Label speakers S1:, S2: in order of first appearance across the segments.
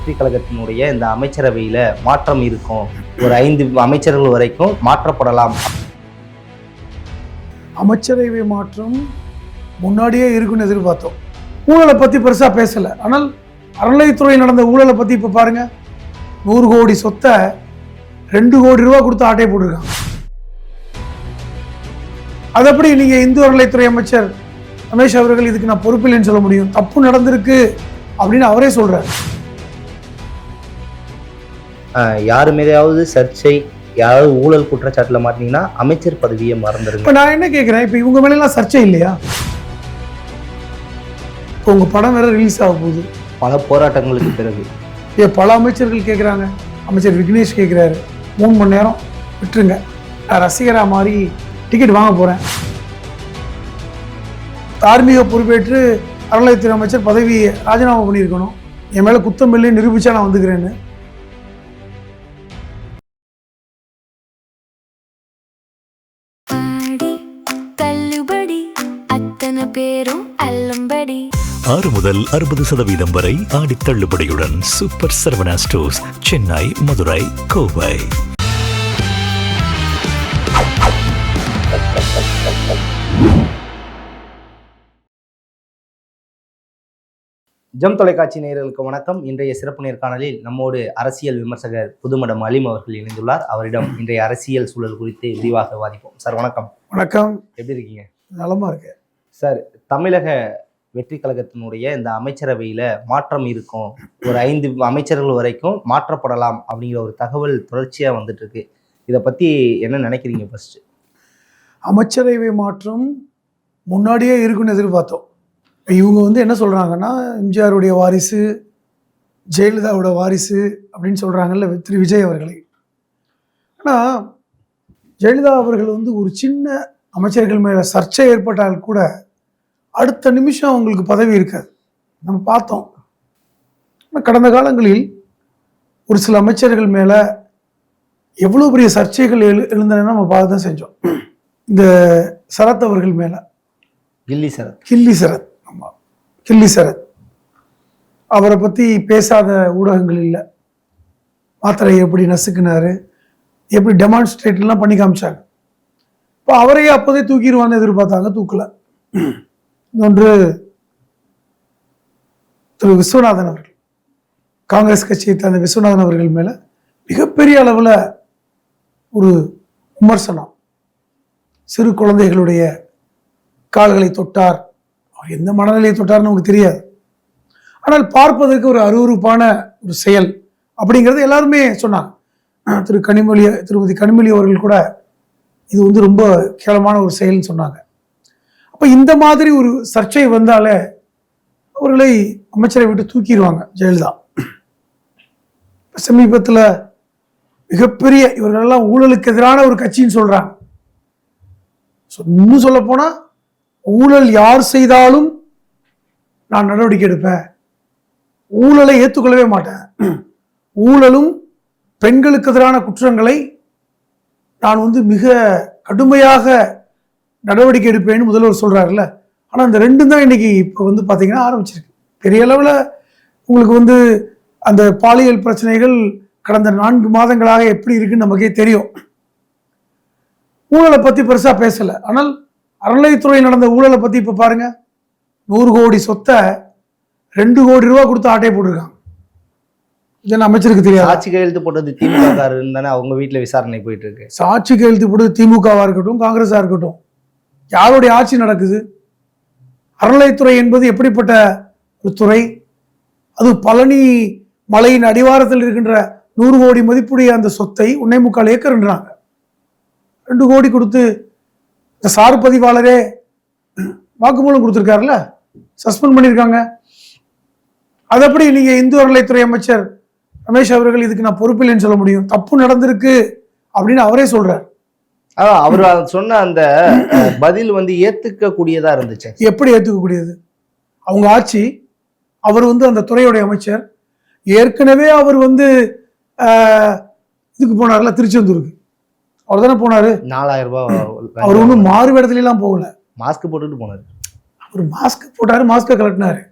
S1: வெற்றி கழகத்தினுடைய இந்த அமைச்சரவையில் மாற்றம் இருக்கும், ஒரு 5 அமைச்சர்கள் வரைக்கும் மாற்றப்படலாம்.
S2: அமைச்சரவை மாற்றம் முன்னாடியே இருக்குன்னு எதிர்பார்த்தோம். ஊழலை பற்றி பெருசாக பேசலை. ஆனால் அறநிலையத்துறை நடந்த ஊழலை பற்றி இப்போ பாருங்க, 100 கோடி சொத்தை 2 கோடி ரூபா கொடுத்து ஆட்டை போட்டிருக்காங்க. அது எப்படி நீங்கள் இந்து அறநிலையத்துறை அமைச்சர் ரமேஷ் அவர்கள் இதுக்கு நான் பொறுப்பில்லைன்னு சொல்ல முடியும்? தப்பு நடந்திருக்கு அப்படின்னு அவரே சொல்றாரு.
S1: யாரு மீதாவது சர்ச்சை, யாராவது ஊழல் குற்றச்சாட்டுல மாட்டீங்கன்னா அமைச்சர் பதவியை மறந்துருங்க.
S2: இப்போ நான் என்ன கேட்குறேன், இப்போ இவங்க மேலாம் சர்ச்சை இல்லையா? இப்போ உங்கள் படம் வேற ரிலீஸ் ஆக போகுது.
S1: பல போராட்டங்களுக்கு பிறகு
S2: பல அமைச்சர்கள் கேட்குறாங்க. அமைச்சர் விக்னேஷ் கேட்குறாரு, 3 மணி நேரம் விட்டுருங்க, நான் ரசிகரா மாதிரி டிக்கெட் வாங்க போகிறேன். தார்மீக பொறுப்பேற்று அறநிலையத்துறை அமைச்சர் பதவியை ராஜினாமா பண்ணியிருக்கணும். என் மேலே குத்தம் இல்லை நிரூபிச்சா நான் வந்துக்கிறேன்னு.
S3: பேரும் 6 முதல் 60% வரை ஆடி தள்ளுபடியுடன் சூப்பர் சரவணா ஸ்டோர்ஸ், சென்னை, மதுரை, கோவை.
S1: ஜம் தொலைக்காட்சி நேயர்களுக்கு வணக்கம். இன்றைய சிறப்பு நேர்காணலில் நம்மோடு அரசியல் விமர்சகர் புதுமடம் அலீம் அவர்கள் இணைந்துள்ளார். அவரிடம் இன்றைய அரசியல் சூழல் குறித்து விரிவாக விவாதிப்போம். சார் வணக்கம்.
S2: வணக்கம்.
S1: எப்படி இருக்கீங்க?
S2: நலமா இருக்கு
S1: சார். தமிழக வெற்றி கழகத்தினுடைய இந்த அமைச்சரவையில் மாற்றம் இருக்கும், ஒரு 5 அமைச்சர்கள் வரைக்கும் மாற்றப்படலாம் அப்படிங்கிற ஒரு தகவல் தொடர்ச்சியாக வந்துட்டு இருக்கு. இதை பற்றி என்ன நினைக்கிறீங்க? ஃபர்ஸ்ட்,
S2: அமைச்சரவை மாற்றம் முன்னாடியே இருக்குன்னு எதிர்பார்த்தோம். இவங்க என்ன சொல்கிறாங்கன்னா, எம்ஜிஆருடைய வாரிசு, ஜெயலலிதாவோட வாரிசு அப்படின்னு சொல்கிறாங்கல்ல திரு விஜய் அவர்களை. ஆனால் ஜெயலலிதா அவர்கள் ஒரு சின்ன அமைச்சர்கள் மேலே சர்ச்சை ஏற்பட்டால் கூட அடுத்த நிமிஷம் அவங்களுக்கு பதவி இருக்காது. நம்ம பார்த்தோம். கடந்த காலங்களில் ஒரு சில அமைச்சர்கள் மேலே எவ்வளோ பெரிய சர்ச்சைகள் எழுந்தன நம்ம பார்த்து தான் செஞ்சோம். இந்த சரத் அவர்கள் மேலே, கில்லி சரத், ஆமாம், கில்லி சரத், அவரை பற்றி பேசாத ஊடகங்கள் இல்லை. மாத்திரை எப்படி நசுக்குனாரு, எப்படி டெமான்ஸ்ட்ரேட்லாம் பண்ணி காமிச்சாங்க. இப்போ அவரையே அப்போதே தூக்கிடுவான்னு எதிர்பார்த்தாங்க, தூக்கல. இன்னொன்று திரு விஸ்வநாதன் அவர்கள், காங்கிரஸ் கட்சியை சேர்ந்த விஸ்வநாதன் அவர்கள் மேலே மிகப்பெரிய அளவில் ஒரு விமர்சனம். சிறு குழந்தைகளுடைய கால்களை தொட்டார். அவர் எந்த மனநிலையை தொட்டார்னு நமக்கு தெரியாது. ஆனால் பார்ப்பதற்கு ஒரு அருவருப்பான ஒரு செயல் அப்படிங்கிறது எல்லாருமே சொன்னாங்க. திருமதி கனிமொழி அவர்கள் கூட இது ரொம்ப கேவலமான ஒரு செயல்னு சொன்னாங்க. அப்போ இந்த மாதிரி ஒரு சர்ச்சை வந்தாலே அவர்களை அமைச்சரை விட்டு தூக்கிடுவாங்க ஜெயலலிதா. சமீபத்தில் மிகப்பெரிய இவர்களெல்லாம் ஊழலுக்கு எதிரான ஒரு கட்சின்னு சொல்றாங்க. இன்னும் சொல்ல போனா, ஊழல் யார் செய்தாலும் நான் நடவடிக்கை எடுப்பேன், ஊழலை ஏற்றுக்கொள்ளவே மாட்டேன், ஊழலும் பெண்களுக்கு எதிரான குற்றங்களை நான் மிக கடுமையாக நடவடிக்கை எடுப்பேன்னு முதல்வர் சொல்றாருல்ல. ஆனால் அந்த 2 தான் இன்னைக்கு இப்போ பார்த்தீங்கன்னா ஆரம்பிச்சிருக்கு. பெரிய அளவில் உங்களுக்கு அந்த பாலியல் பிரச்சனைகள் கடந்த 4 மாதங்களாக எப்படி இருக்குன்னு நமக்கே தெரியும். ஊழலை பற்றி பெருசாக பேசலை. ஆனால் அறநிலையத்துறை நடந்த ஊழலை பற்றி இப்போ பாருங்க, 100 கோடி சொத்தை 2 கோடி ரூபா கொடுத்து ஆட்டை போட்டிருக்காங்க. இது அமைச்சருக்கு தெரியாது.
S1: சாட்சி கையெழுத்து போட்டது திமுக தானே, அவங்க வீட்டில் விசாரணை போயிட்டு இருக்கு.
S2: சாட்சி கையெழுத்து போட்டது திமுகவா இருக்கட்டும், காங்கிரஸா இருக்கட்டும், யாருடைய ஆட்சி நடக்குது? அறநிலையத்துறை என்பது எப்படிப்பட்ட ஒரு துறை? அது பழனி மலையின் அடிவாரத்தில் இருக்கின்ற 100 கோடி மதிப்புடைய அந்த சொத்தை 1.25 ஏக்கர்ன்றாங்க. 2 கோடி கொடுத்து இந்த சார் பதிவாளரே வாக்குமூலம் கொடுத்துருக்காருல்ல, சஸ்பெண்ட் பண்ணியிருக்காங்க. அது எப்படி நீங்க இந்து அறநிலையத்துறை அமைச்சர் ரமேஷ் அவர்கள் இதுக்கு நான் பொறுப்பில்லைன்னு சொல்ல முடியும்? தப்பு நடந்திருக்கு அப்படின்னு அவரே சொல்றார்.
S1: அவர் சொன்ன அந்த பதில் ஏத்துக்க கூடியதா இருந்துச்சு.
S2: எப்படி ஏத்துக்க கூடியது? அவங்க ஆட்சி, அவர் அந்த துறையுடைய அமைச்சர். ஏற்கனவே அவர் இதுக்கு போனார்ல, திருச்செந்தூருக்கு. அவர் தானே போனாரு.
S1: 4000 ரூபாய்.
S2: அவர் ஒன்றும் மாறு இடத்துல எல்லாம் போகல,
S1: மாஸ்க் போட்டுட்டு போனாரு.
S2: அவர் மாஸ்க் போட்டாரு, மாஸ்கை கலட்டினாரு.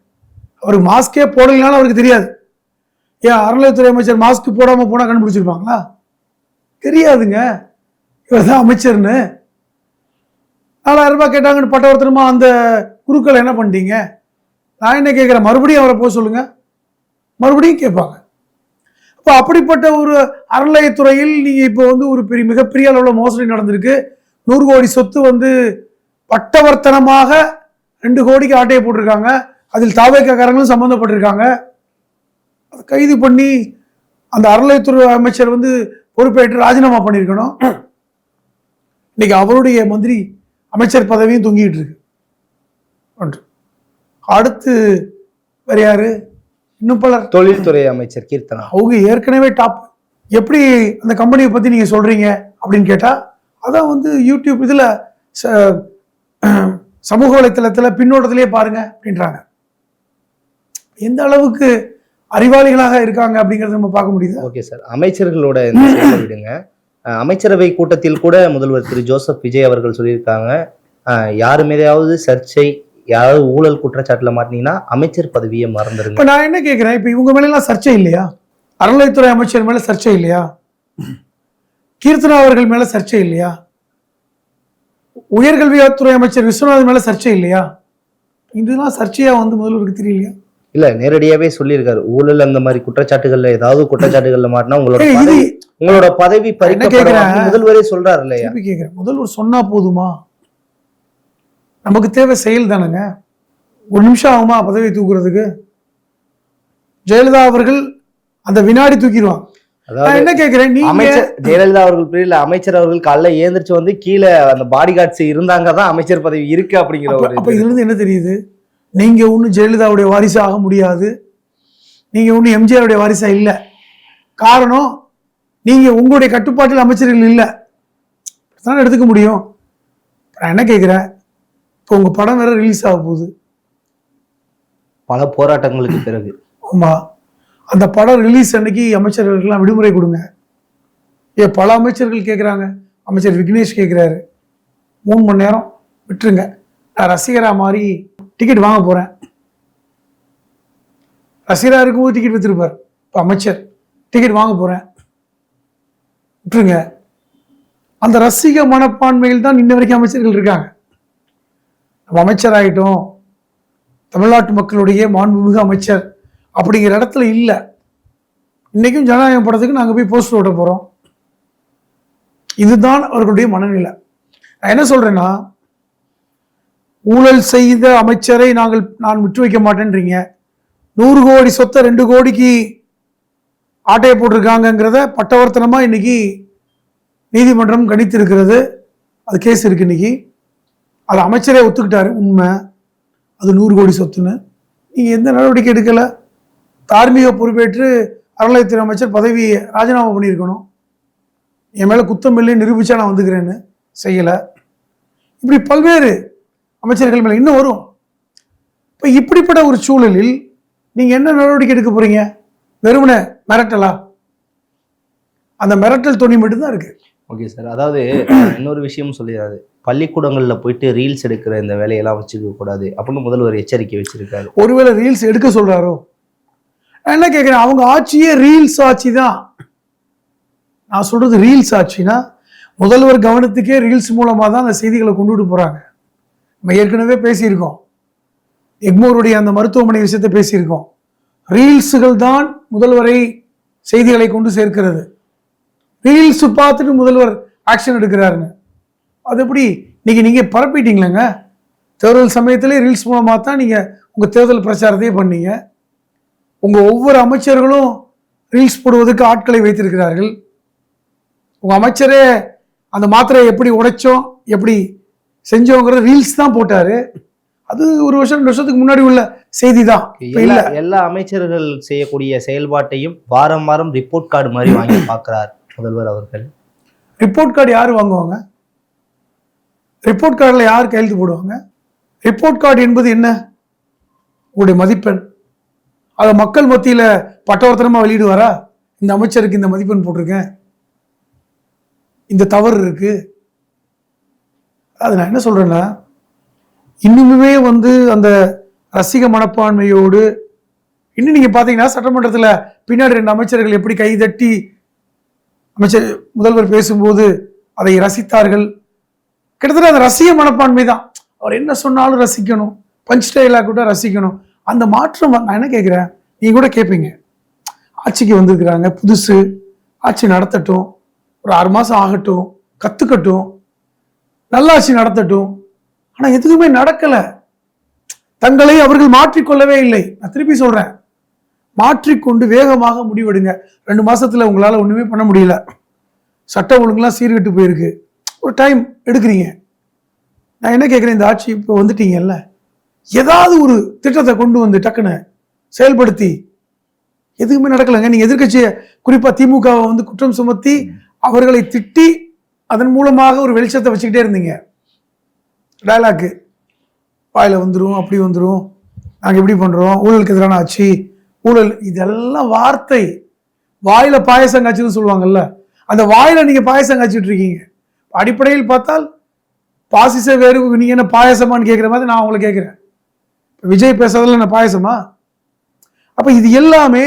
S2: அவருக்கு மாஸ்கே போடலைனாலும் அவருக்கு தெரியாது. ஏன் அறநிலையத்துறை அமைச்சர் மாஸ்க் போடாமல் போனால் கண்டுபிடிச்சிருப்பாங்களா? தெரியாதுங்க இவர் தான் அமைச்சர்னு. 4000 ரூபாய் கேட்டாங்கன்னு பட்டவர்த்தனமா அந்த குருக்களை என்ன பண்ணிட்டீங்க? நான் என்ன கேட்குறேன், மறுபடியும் அவரை போக சொல்லுங்க, மறுபடியும் கேட்பாங்க. இப்போ அப்படிப்பட்ட ஒரு அறநிலையத்துறையில் நீங்கள் இப்போ வந்து ஒரு மிகப்பெரிய அளவில் மோசடி நடந்திருக்கு. 100 கோடி சொத்து வந்து பட்டவர்த்தனமாக 2 கோடிக்கு ஆட்டையை போட்டிருக்காங்க. அதில் தாவேக்காரங்களும் சம்மந்தப்பட்டிருக்காங்க. அதை கைது பண்ணி அந்த அறநிலையத்துறை அமைச்சர் வந்து பொறுப்பேற்று ராஜினாமா பண்ணியிருக்கணும். இன்னைக்கு அவருடைய மந்திரி அமைச்சர் பதவியும் தொங்கிட்டு இருக்கு. ஒன்று. அடுத்து வேற யாரு? இன்னும் பலர்.
S1: தொழில்துறை அமைச்சர் கீர்த்தனா,
S2: அவங்க ஏற்கனவே டாப். எப்படி அந்த கம்பெனியை பத்தி நீங்க சொல்றீங்க அப்படின்னு கேட்டா, அதான் வந்து யூடியூப் இதுல சமூக வலைத்தளத்துல பின்னோட்டத்திலேயே பாருங்க அப்படின்றாங்க. எந்த அளவுக்கு அறிவாளிகளாக இருக்காங்க அப்படிங்கறத நம்ம பார்க்க முடியுது.
S1: ஓகே சார், அமைச்சர்களோட இந்த செயலை விடுங்க. அமைச்சரவை கூட்டத்தில் கூட முதல்வர் திரு ஜோசப் விஜய் அவர்கள் சொல்லியிருக்காங்க, யாரு மீதாவது சர்ச்சை, யாராவது ஊழல் குற்றச்சாட்டுல மாட்டினீங்கன்னா அமைச்சர் பதவியை மறந்துருங்க.
S2: இப்ப நான் என்ன கேட்கிறேன், இப்ப இவங்க மேல எல்லாம் சர்ச்சை இல்லையா? அறநிலையத்துறை அமைச்சர் மேல சர்ச்சை இல்லையா? கீர்த்தனா அவர்கள் மேல சர்ச்சை இல்லையா? உயர்கல்வித்துறை அமைச்சர் விஸ்வநாதன் மேல சர்ச்சை இல்லையா? இதெல்லாம் சர்ச்சையா வந்து முதல்வருக்கு தெரியலையா?
S1: இல்ல, நேரடியாவே சொல்லியிருக்காரு, ஊழல் அந்த மாதிரி குற்றச்சாட்டுகள்ல ஏதாவது குற்றச்சாட்டுகள்ல மாட்டினா உங்களோட பதவி பறிக்கப்படும் முதல்வரே சொல்றாரு இல்லையா?
S2: கேட்கிறேன், முதல்வர் சொன்னா போதுமா? நமக்கு தேவை செயல் தானுங்க. 1 நிமிஷம் ஆகுமா பதவி தூக்குறதுக்கு? ஜெயலலிதா அவர்கள் அந்த வினாடி தூக்கிடுவாங்க. நான் என்ன கேட்கிறேன்,
S1: அமைச்சர் ஜெயலலிதா அவர்கள் பிரிவில் அமைச்சர் அவர்கள் காலைல ஏந்திரிச்சு வந்து கீழே அந்த பாடி கார்ட்ஸ் இருந்தாங்க தான் அமைச்சர் பதவி இருக்கு அப்படிங்கிற ஒரு.
S2: அப்ப இதுல இருந்து என்ன தெரியுது? நீங்க ஒன்னும் ஜெயலலிதாவுடைய வாரிசு ஆக முடியாது, நீங்க ஒன்னும் எம்ஜிஆருடைய வாரிசா இல்ல. காரணம், நீங்க உங்களுடைய கட்டுப்பாட்டில் அமைச்சர்கள் இல்ல, எடுத்துக்க முடியும். நான் என்ன கேட்கிறேன், இப்போ உங்க படம் வேற ரிலீஸ் ஆக போகுது
S1: பல போராட்டங்களுக்கு பிறகு.
S2: ஆமா, அந்த படம் ரிலீஸ் அன்னைக்கு அமைச்சர்களுக்கெல்லாம் விடுமுறை கொடுங்க. பல அமைச்சர்கள் கேட்குறாங்க. அமைச்சர் விக்னேஷ் கேட்குறாரு, 3 மணி நேரம் விட்டுருங்க, நான் ரசிகரா மாதிரி டிக்கெட் வாங்க போறேன். ரசிகரா இருக்கும்போது டிக்கெட் வித்துருப்பார். இப்போ அமைச்சர் டிக்கெட் வாங்க போறேன், விட்டுருங்க. அந்த ரசிக மனப்பான்மையில் தான் இன்ன வரைக்கும் அமைச்சர்கள் இருக்காங்க. நம்ம அமைச்சர் ஆகிட்டோம், தமிழ்நாட்டு மக்களுடைய மாண்புமிகு அமைச்சர் அப்படிங்கிற இடத்துல இல்லை. இன்னைக்கும் ஜனநாயகம் படத்துக்கு நாங்கள் போய் போஸ்டர் ஓட்ட போறோம். இதுதான் அவர்களுடைய மனநிலை. நான் என்ன சொல்றேன்னா, ஊழல் செய்த அமைச்சரை நான் விட்டு வைக்க மாட்டேன்றீங்க. 100 கோடி சொத்தை 2 கோடிக்கு ஆட்டையை போட்டிருக்காங்கிறத பட்டவர்த்தனமா இன்னைக்கு நீதிமன்றம் கணித்திருக்கிறது. அது கேஸ் இருக்கு இன்னைக்கு. அது அமைச்சரே ஒத்துக்கிட்டாரு, உண்மை அது 100 கோடி சொத்துன்னு. நீங்க எந்த நடவடிக்கை எடுக்கல. தார்மீக பொறுப்பேற்று அறநிலையத்துறை அமைச்சர் பதவியை ராஜினாமா பண்ணியிருக்கணும். என் மேல குத்தம் இல்லை நிரூபிச்சா நான் வந்துக்கிறேன்னு செய்யல. இப்படி பல்வேறு அமைச்சர்கள் மேல இன்னும் வரும். இப்ப இப்படிப்பட்ட ஒரு சூழலில் நீங்க என்ன நடவடிக்கை எடுக்க போறீங்க? வெறுமனே மிரட்டலா? அந்த மிரட்டல் துணி மட்டும்தான் இருக்கு.
S1: ஓகே சார், அதாவது இன்னொரு விஷயம் சொல்லிடுறாரு, பள்ளிக்கூடங்கள்ல போயிட்டு ரீல்ஸ் எடுக்கிற இந்த வேலையெல்லாம் வச்சுக்க கூடாது அப்படின்னு முதல்வர் எச்சரிக்கை வச்சிருக்காரு.
S2: ஒருவேளை ரீல்ஸ் எடுக்க சொல்றாரோ? நான் என்ன கேட்கிறேன், அவங்க ஆட்சியே ரீல்ஸ் ஆட்சி தான். நான் சொல்றது ரீல்ஸ் ஆட்சினா முதல்வர் கவனத்துக்கே ரீல்ஸ் மூலமா தான் அந்த செய்திகளை கொண்டுட்டு போறாங்க. நம்ம ஏற்கனவே பேசியிருக்கோம், எக்மோருடைய அந்த மருத்துவமனை விஷயத்தை பேசியிருக்கோம். ரீல்ஸுகள் தான் முதல்வரை செய்திகளை கொண்டு சேர்க்கிறது. ரீல்ஸ் பார்த்துட்டு முதல்வர் ஆக்ஷன் எடுக்கிறாருங்க. அது எப்படி நீங்க பரப்பிட்டீங்களேங்க. தேர்தல் சமயத்திலே ரீல்ஸ் மூலமா தான் நீங்க உங்க தேர்தல் பிரச்சாரத்தையே பண்ணீங்க. உங்க ஒவ்வொரு அமைச்சர்களும் ரீல்ஸ் போடுவதற்கு ஆட்களை வைத்திருக்கிறார்கள். உங்க அமைச்சரே அந்த மாத்திரையை எப்படி உடைச்சோம், எப்படி செஞ்சோங்கிற ரீல்ஸ் தான் போட்டாரு. அது 1 வருஷம் 2 வருஷத்துக்கு முன்னாடி உள்ள செய்தி தான்.
S1: எல்லா அமைச்சர்கள் செய்யக்கூடிய செயல்பாட்டையும் வாரம் வாரம் ரிப்போர்ட் கார்டு மாதிரி வாங்கி பார்க்கிறார் முதல்வர் அவர்கள்.
S2: ரிப்போர்ட் கார்டு யாரு வாங்குவாங்க? ரிப்போர்ட் கார்டில் யார் கையெழுத்து போடுவாங்க? ரிப்போர்ட் கார்டு என்பது என்ன? உங்களுடைய மதிப்பெண். அதை மக்கள் மத்தியில பட்டவர்த்தனமா வெளியிடுவாரா? இந்த அமைச்சருக்கு இந்த மதிப்பெண் போட்டிருக்கேன், இந்த தவறு இருக்கு. அது நான் என்ன சொல்றேன்னா, இன்னுமே வந்து அந்த ரசிக மனப்பான்மையோடு இன்னும் நீங்க பாத்தீங்கன்னா சட்டமன்றத்துல பின்னாடி 2 அமைச்சர்கள் எப்படி கை தட்டி அமைச்சர் முதல்வர் பேசும்போது அதை ரசித்தார்கள். கிட்டத்தட்ட அந்த ரசிக மனப்பான்மை தான். அவர் என்ன சொன்னாலும் ரசிக்கணும், பஞ்ச் டைலாக் கூட ரசிக்கணும். அந்த மாற்றம் நான் என்ன கேட்கிறேன், நீங்க கூட கேட்பீங்க, ஆட்சிக்கு வந்திருக்கிறாங்க, புதுசு, ஆட்சி நடத்தட்டும், ஒரு 6 மாசம் ஆகட்டும், கத்துக்கட்டும், நல்ல ஆட்சி நடத்தட்டும். ஆனா எதுவுமே நடக்கல. தங்களை அவர்கள் மாற்றிக்கொள்ளவே இல்லை. நான் திருப்பி சொல்றேன், மாற்றிக்கொண்டு வேகமாக முடிவெடுங்க. 2 மாசத்துல உங்களால ஒண்ணுமே பண்ண முடியல, சட்டம் ஒழுங்குலாம் சீர்கெட்டு போயிருக்கு, ஒரு டைம் எடுக்கிறீங்க. நான் என்ன கேட்கிறேன், இந்த ஆட்சி இப்போ வந்துட்டீங்கல்ல, ஏதாவது ஒரு திட்டத்தை கொண்டு வந்து டக்குன்னு செயல்படுத்தி. எதுவுமே நடக்கலைங்க. நீங்க எதிர்க்கட்சியை குறிப்பா திமுகவை வந்து குற்றம் சுமத்தி அவர்களை திட்டி அதன் மூலமாக ஒரு வெளிச்சத்தை வச்சுக்கிட்டே இருந்தீங்க. டயலாக்கு வாயில வந்துடும், அப்படி வந்துடும், நாங்கள் எப்படி பண்றோம், ஊழலுக்கு எதிரான ஆட்சி, ஊழல், இதெல்லாம் வார்த்தை. வாயில பாயசம் காய்ச்சல்னு சொல்லுவாங்கல்ல, அந்த வாயில நீங்க பாயசம் காய்ச்சிட்டு இருக்கீங்க. அடிப்படையில் பார்த்தால் பாசிச வேறு, நீங்க என்ன பாயசமான்னு கேட்குற மாதிரி நான் உங்களை கேட்குறேன். விஜய் பேசுறதுல என்ன பாயசமா? அப்ப இது எல்லாமே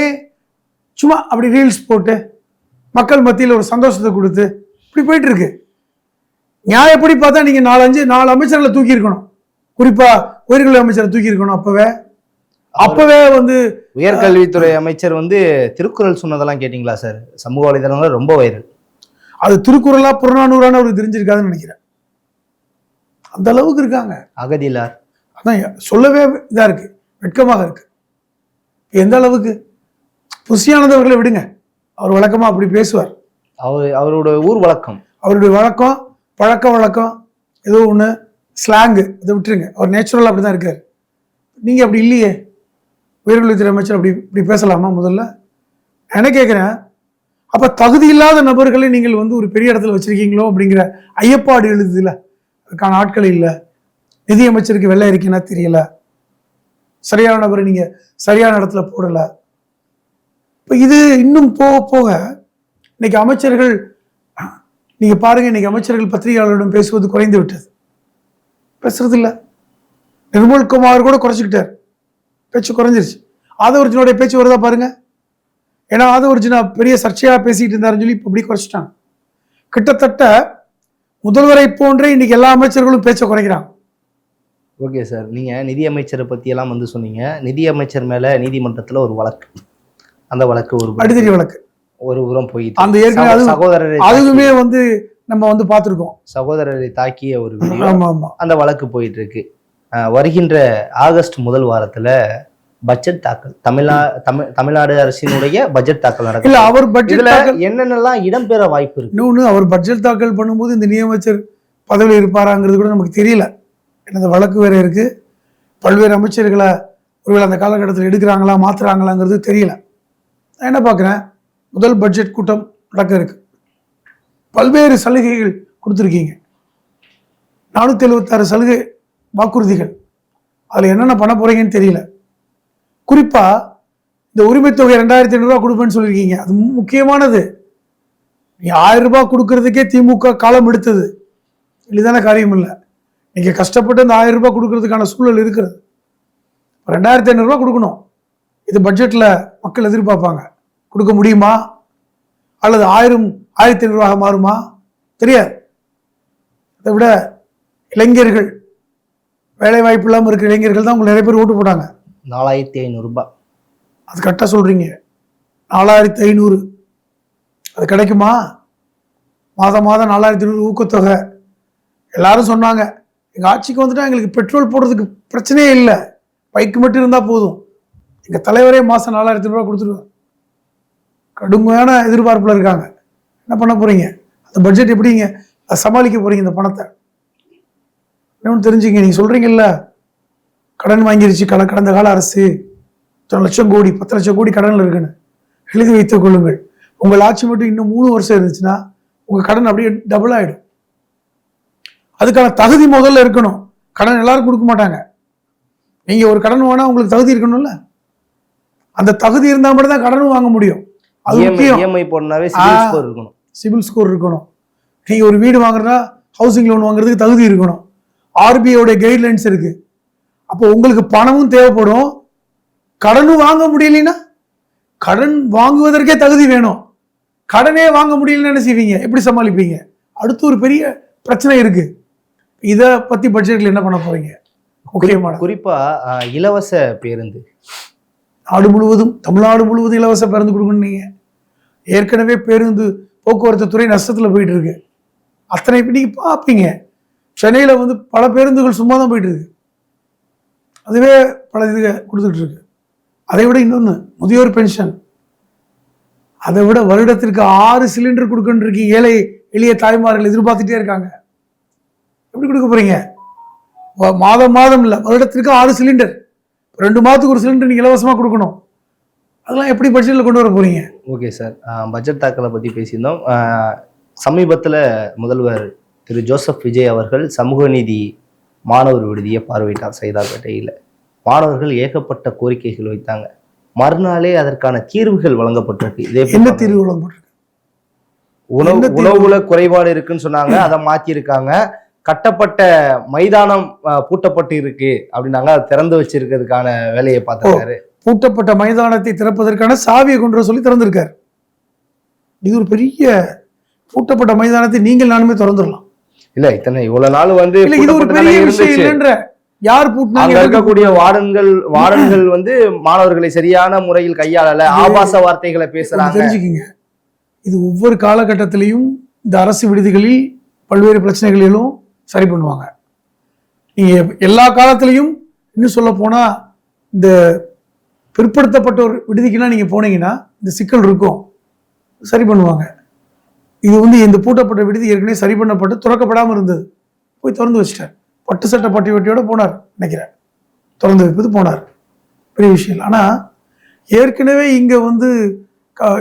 S2: சும்மா அப்படி ரீல்ஸ் போட்டு மக்கள் மத்தியில் ஒரு சந்தோஷத்தை கொடுத்து இப்படி போயிட்டு இருக்கு. நியாயப்படி பார்த்தா நீங்க 4 அமைச்சர்களை தூக்கி இருக்கணும். குறிப்பா உயர்கல்வி அமைச்சரை தூக்கி இருக்கணும். அப்பவே வந்து
S1: உயர்கல்வித்துறை அமைச்சர் வந்து திருக்குறள் சொன்னதெல்லாம் கேட்டீங்களா சார்? சமூக வலைதளங்கள் ரொம்ப வைரல்.
S2: அது திருக்குறளா புறநானூறான அவருக்கு தெரிஞ்சிருக்காதுன்னு நினைக்கிறேன். அந்த அளவுக்கு இருக்காங்க
S1: அகதிலார்.
S2: அதான் சொல்லவே இதா இருக்கு, வெட்கமாக இருக்கு. எந்த அளவுக்கு புசியானவர்களை விடுங்க, அவர் வழக்கமா அப்படி பேசுவார்.
S1: அவரோட ஊர் வழக்கம்,
S2: அவருடைய வழக்கம், பழக்க வழக்கம், ஏதோ ஒன்று ஸ்லாங்கு, அதை விட்டுருங்க. அவர் நேச்சுரலாக அப்படி தான் இருக்கார். நீங்கள் அப்படி இல்லையே. உயர்கல்வித்துறை அமைச்சர் இப்படி பேசலாமா? முதல்ல என்ன கேட்குறேன், அப்போ தகுதி இல்லாத நபர்களை நீங்கள் வந்து ஒரு பெரிய இடத்துல வச்சிருக்கீங்களோ அப்படிங்கிற ஐயப்பாடு எழுதுல. அதுக்கான ஆட்கள் இல்லை. நிதியமைச்சருக்கு வெள்ளை அறிக்கைன்னா தெரியல, சரியான நபரை நீங்க சரியான இடத்துல போடல. இப்போ இது இன்னும் போக போக இன்னைக்கு அமைச்சர்கள், நீங்க பாருங்க, இன்னைக்கு அமைச்சர்கள் பத்திரிகையாளர்களிடம் பேசுவது குறைந்து விட்டது. பேசுறது இல்லை. நிர்மல்குமார் கூட குறைச்சிக்கிட்டார், பேச்சு குறைஞ்சிருச்சு. ஆதவர்ஜுனோட பேச்சு வருதா பாருங்க. ஏன்னா ஆதவர்ஜுனா பெரிய சர்ச்சையா பேசிட்டு இருந்தாருன்னு சொல்லி இப்போ அப்படி குறைச்சிட்டாங்க. கிட்டத்தட்ட முதல்வரை போன்றே இன்னைக்கு எல்லா அமைச்சர்களும் பேச்சை குறைக்கிறாங்க.
S1: ஓகே சார், நீங்கள் நிதியமைச்சரை பற்றியெல்லாம் வந்து சொன்னீங்க. நிதியமைச்சர் மேலே நீதிமன்றத்தில் ஒரு வழக்கு, அந்த வழக்கு ஒரு
S2: அடிதடி வழக்கு
S1: ஒரு புறம் போயிட்டு,
S2: அந்த ஏற்கனவே
S1: சகோதரரை
S2: அதுவுமே வந்து நம்ம வந்து பார்த்துருக்கோம்.
S1: சகோதரரை தாக்கிய ஒரு வீடியோ,
S2: ஆமா ஆமா,
S1: அந்த வழக்கு போயிட்டு இருக்கு. வருகின்ற ஆகஸ்ட் முதல் வாரத்தில் பட்ஜெட் தாக்கல், தமிழ்நாடு அரசினுடைய பட்ஜெட் தாக்கல் நடக்கும்.
S2: இல்ல, அவர் பட்ஜெட்
S1: என்னென்னலாம் இடம்பெற வாய்ப்பு இருக்கு?
S2: இன்னொன்று, அவர் பட்ஜெட் தாக்கல் பண்ணும்போது இந்த நிதியமைச்சர் பதவியில் இருப்பாராங்கிறது கூட நமக்கு தெரியல. இந்த வழக்கு வேற இருக்கு. பல்வேறு அமைச்சர்களை ஒருவேளை அந்த காலகட்டத்தில் எடுக்கிறாங்களா மாத்துறாங்களாங்கிறது தெரியல. நான் என்ன பார்க்குறேன், முதல் பட்ஜெட் கூட்டம் நடக்க இருக்கு. பல்வேறு சலுகைகள் கொடுத்துருக்கீங்க, 476 சலுகை வாக்குறுதிகள். அதில் என்னென்ன பண்ண போறீங்கன்னு தெரியல. குறிப்பா இந்த உரிமை தொகை 2500 ரூபாய் கொடுப்பேன்னு சொல்லியிருக்கீங்க. அது முக்கியமானது. நீ 1000 ரூபாய் கொடுக்கறதுக்கே திமுக காலம் எடுத்தது, எளிதான காரியம் இல்லை. நீங்க கஷ்டப்பட்டு அந்த 1000 ரூபாய் கொடுக்கறதுக்கான சூழல் இருக்கிறது. 2500 ரூபாய் கொடுக்கணும். இது பட்ஜெட்ல மக்கள் எதிர்பார்ப்பாங்க. கொடுக்க முடியுமா? அல்லது 1000 1500 ரூபாய் மாறுமா? தெரியாது. அதை விட இளைஞர்கள், வேலை வாய்ப்பு இல்லாமல் இருக்கிற இளைஞர்கள் தான் உங்களுக்கு நிறைய பேர் ஓட்டு போட்டாங்க.
S1: 4500 ரூபாய்
S2: அது கரெக்டாக சொல்றீங்க. 4500 அது கிடைக்குமா? மாதம் 4500 ஊக்கத்தொகை. எல்லாரும் சொன்னாங்க, எங்க ஆட்சிக்கு வந்துட்டா எங்களுக்கு பெட்ரோல் போடுறதுக்கு பிரச்சனையே இல்லை, பைக்கு மட்டும் இருந்தா போதும், எங்க தலைவரே மாசம் 4500 ரூபாய் கொடுத்துருவாங்க. கடுமையான எதிர்பார்ப்புல இருக்காங்க. என்ன பண்ண போறீங்க? அந்த பட்ஜெட் எப்படிங்க சமாளிக்க போறீங்க? இந்த பணத்தை இன்னொன்று தெரிஞ்சுங்க. நீங்க சொல்றீங்கல்ல, கடன் வாங்கிருச்சு கடந்த கால அரசு, 10 லட்சம் கோடி 10 லட்சம் கோடி கடன்ல இருக்குன்னு எழுதி வைத்துக் கொள்ளுங்கள். உங்கள் ஆட்சி மட்டும் இன்னும் 3 வருஷம் இருந்துச்சுன்னா உங்க கடன் அப்படியே டபுள் ஆயிடும். அதுக்கான தகுதி முதல்ல இருக்கணும். கடன் எல்லாரும் கொடுக்க மாட்டாங்க. நீங்க ஒரு கடன் வாங்கினா உங்களுக்கு தகுதி இருக்கணும்ல. அந்த தகுதி இருந்தா மட்டும் தான் கடனும் வாங்க முடியும். அது முக்கியம்.
S1: இஎம்ஐ போடனாவே சிபில் ஸ்கோர் இருக்கணும்.
S2: சிபில் ஸ்கோர் இருக்கணும். நீங்க ஒரு வீடு வாங்குறதா, ஹவுசிங் லோன் வாங்குறதுக்கு தகுதி இருக்கணும். ஆர்பிஐயோட கைட்லைன்ஸ் இருக்கு. அப்போ உங்களுக்கு பணமும் தேவைப்படும், கடனும் வாங்க முடியலைன்னா, கடன் வாங்குவதற்கே தகுதி வேணும். கடனே வாங்க முடியலன்னு என்ன செய்வீங்க? எப்படி சமாளிப்பீங்க? அடுத்து ஒரு பெரிய பிரச்சனை இருக்கு. இதை பத்தி பட்ஜெட்ல என்ன பண்ண போறீங்க? முக்கியமான
S1: குறிப்பா இலவச பேருந்து
S2: நாடு முழுவதும், தமிழ்நாடு முழுவதும் இலவச பேருந்து கொடுக்கணும். நீங்க ஏற்கனவே பேருந்து போக்குவரத்து துறை நஷ்டத்துல போயிட்டு இருக்கு. அத்தனை நீங்க பார்ப்பீங்க, சென்னையில வந்து பல பேருந்துகள் சும்மா தான் போயிட்டு இருக்கு. அதுவே பல இது கொடுத்துட்டு இருக்கு. அதை விட இன்னொன்று, முதியோர் பென்ஷன், அதை விட வருடத்திற்கு 6 சிலிண்டர் கொடுக்கணும் இருக்கீங்க. ஏழை எளிய தாய்மார்கள் எதிர்பார்த்துட்டே இருக்காங்க. எப்படி கொடுக்க போறீங்க? மாதம் மாதம் இல்லை, வருடத்திற்கு 6 சிலிண்டர், 2 மாதத்துக்கு ஒரு சிலிண்டர் நீங்க இலவசமா கொடுக்கணும். அதெல்லாம் எப்படி பட்ஜெட்ல கொண்டு வர போறீங்க?
S1: ஓகே சார், பட்ஜெட் தாக்கலை பற்றி பேசியிருந்தோம். சமீபத்தில் முதல்வர் திரு ஜோசப் விஜய் அவர்கள் சமூக நீதி மாணவர் விடுதியை பார்வையிட்டார் சைதாப்பேட்டையில். மாணவர்கள் ஏகப்பட்ட கோரிக்கைகள் வைத்தாங்க. மறுநாளே அதற்கான தீர்வுகள் வழங்கப்பட்டிருக்கு. இதே
S2: என்ன தீர்வு வழங்கப்பட்டிருக்கு?
S1: உணவுல குறைபாடு இருக்குன்னு சொன்னாங்க, அதை மாற்றிருக்காங்க. கட்டப்பட்ட மைதானம் பூட்டப்பட்டு இருக்கு அப்படின்னாங்க, அதை திறந்து வச்சிருக்கிறதுக்கான வேலையை பார்த்தாரு.
S2: பூட்டப்பட்ட மைதானத்தை திறப்பதற்கான சாவியை கொண்டு வர சொல்லி திறந்திருக்காரு. இது ஒரு பெரிய, பூட்டப்பட்ட மைதானத்தை நீங்கள் நானுமே திறந்துடலாம்.
S1: இல்ல, இவ்வளவு நாள் வந்து
S2: இது ஒரு பெரிய விஷயம் இல்லைன்ற, யார் பூட்டினாங்க?
S1: இருக்கக்கூடிய வார்டன்கள் வந்து மாணவர்களை சரியான முறையில் கையாளல, ஆபாச வார்த்தைகளை பேசுறாங்க.
S2: தெரிஞ்சுக்கிங்க, இது ஒவ்வொரு காலகட்டத்திலையும் இந்த அரசு விடுதிகளில் பல்வேறு பிரச்சனைகளிலும் சரி பண்ணுவாங்க. நீங்க எல்லா காலத்திலையும், இன்னும் சொல்ல போனா இந்த பிற்படுத்தப்பட்ட ஒரு விடுதிக்குன்னா நீங்க போனீங்கன்னா இந்த சிக்கல் இருக்கும், சரி பண்ணுவாங்க. இது வந்து இந்த பூட்டப்பட்ட விடுதி ஏற்கனவே சரி பண்ணப்பட்டு திறக்கப்படாமல் இருந்தது, போய் திறந்து வச்சிட்டார். பட்டு சட்டை பட்டி வெட்டியோட போனார் நினைக்கிறேன், திறந்து வைப்பது போனார், பெரிய விஷயம் இல்லை. ஆனால் ஏற்கனவே இங்கே வந்து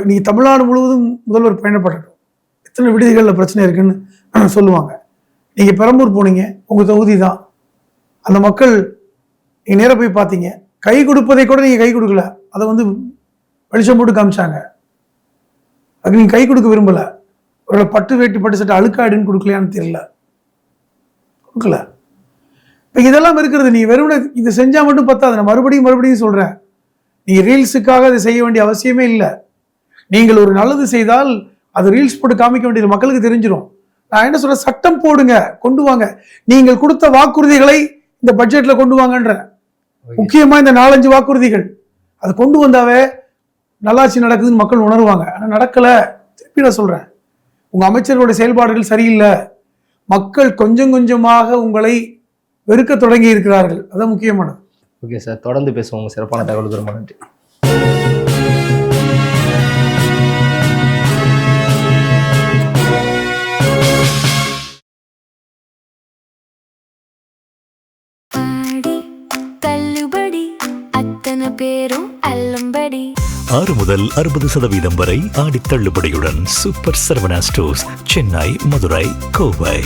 S2: நீங்கள் தமிழ்நாடு முழுவதும் முதல்வர் பயணப்படட்டும், எத்தனை விடுதிகளில் பிரச்சனை இருக்குன்னு சொல்லுவாங்க. நீங்கள் பெரம்பூர் போனீங்க, உங்கள் தொகுதி தான், அந்த மக்கள் நீங்கள் நேராக போய் பார்த்தீங்க, கை கொடுப்பதை கூட நீங்கள் கை கொடுக்கல, அதை வந்து வெளிச்சம் போட்டு காமிச்சாங்க. அதுக்கு நீங்கள் கை கொடுக்க விரும்பலை. ஒரு பட்டு வேட்டி பட்டு சட்டை அழுக்காடுன்னு கொடுக்கலையான்னு தெரியல, கொடுக்கல. இப்போ இதெல்லாம் இருக்கிறது. நீங்கள் வெறும் இதை செஞ்சால் மட்டும் பத்தாது. நான் மறுபடியும் சொல்கிறேன், நீங்கள் ரீல்ஸுக்காக அதை செய்ய வேண்டிய அவசியமே இல்லை. நீங்கள் ஒரு நல்லது செய்தால் அது ரீல்ஸ் போட்டு காமிக்க வேண்டியது மக்களுக்கு தெரிஞ்சிடும். நான் என்ன சொல்கிறேன், சட்டம் போடுங்க, கொண்டு வாங்க. நீங்கள் கொடுத்த வாக்குறுதிகளை இந்த பட்ஜெட்டில் கொண்டு வாங்கன்ற, முக்கியமாக இந்த 4-5 வாக்குறுதிகள் அதை கொண்டு வந்தாவே நல்லாட்சி நடக்குதுன்னு மக்கள் உணர்வாங்க. ஆனால் நடக்கலை. திருப்பி நான் சொல்கிறேன், உங்கள் அமைச்சர்களுடைய செயல்பாடுகள் சரியில்லை. மக்கள் கொஞ்சம் கொஞ்சமாக உங்களை வெறுக்க தொடங்கி இருக்கிறார்கள். அதான் முக்கியமானது.
S1: ஓகே சார், தொடர்ந்து பேசுவோம். உங்கள் சிறப்பான தகவலுக்கு ரொம்ப நன்றி.
S4: பேரும் அல்லம்படி
S3: 6 முதல் 60% வரை ஆடி தள்ளுபடியுடன் சூப்பர் சரவணா ஸ்டோர்ஸ், சென்னை, மதுரை, கோவை.